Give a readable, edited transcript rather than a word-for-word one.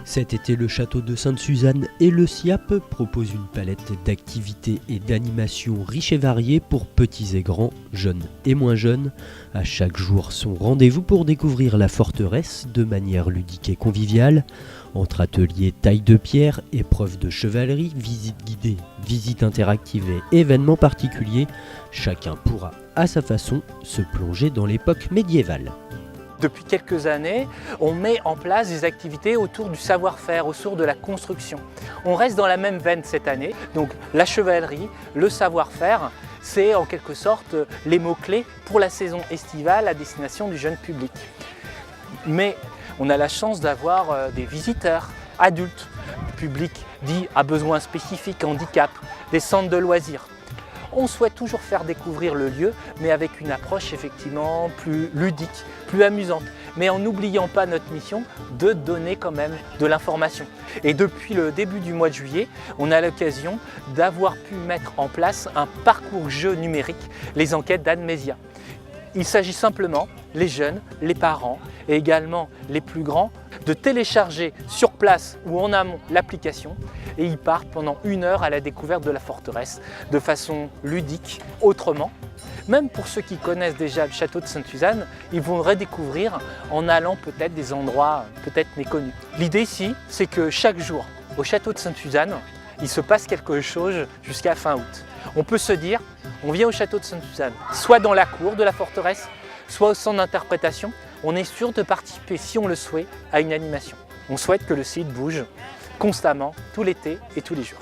Cet été, le château de Sainte-Suzanne et le SIAP proposent une palette d'activités et d'animations riches et variées pour petits et grands, jeunes et moins jeunes. À chaque jour, son rendez-vous pour découvrir la forteresse de manière ludique et conviviale. Entre ateliers taille de pierre, épreuves de chevalerie, visites guidées, visites interactives et événements particuliers, chacun pourra, à sa façon, se plonger dans l'époque médiévale. Depuis quelques années, on met en place des activités autour du savoir-faire, autour de la construction. On reste dans la même veine cette année, donc la chevalerie, le savoir-faire, c'est en quelque sorte les mots-clés pour la saison estivale à destination du jeune public. Mais on a la chance d'avoir des visiteurs adultes, public dit à besoins spécifiques, handicap, des centres de loisirs. On souhaite toujours faire découvrir le lieu, mais avec une approche effectivement plus ludique, plus amusante, mais en n'oubliant pas notre mission de donner quand même de l'information. Et depuis le début du mois de juillet, on a l'occasion d'avoir pu mettre en place un parcours jeu numérique, les enquêtes d'Anne Mézia. Il s'agit simplement, les jeunes, les parents et également les plus grands, de télécharger sur place ou en amont l'application et ils partent pendant 1 heure à la découverte de la forteresse de façon ludique, autrement. Même pour ceux qui connaissent déjà le château de Sainte-Suzanne, ils vont le redécouvrir en allant peut-être des endroits peut-être méconnus. L'idée ici, c'est que chaque jour au château de Sainte-Suzanne, il se passe quelque chose jusqu'à fin août. On peut se dire, on vient au château de Sainte-Suzanne, soit dans la cour de la forteresse, soit au centre d'interprétation, on est sûr de participer, si on le souhaite, à une animation. On souhaite que le site bouge constamment, tout l'été et tous les jours.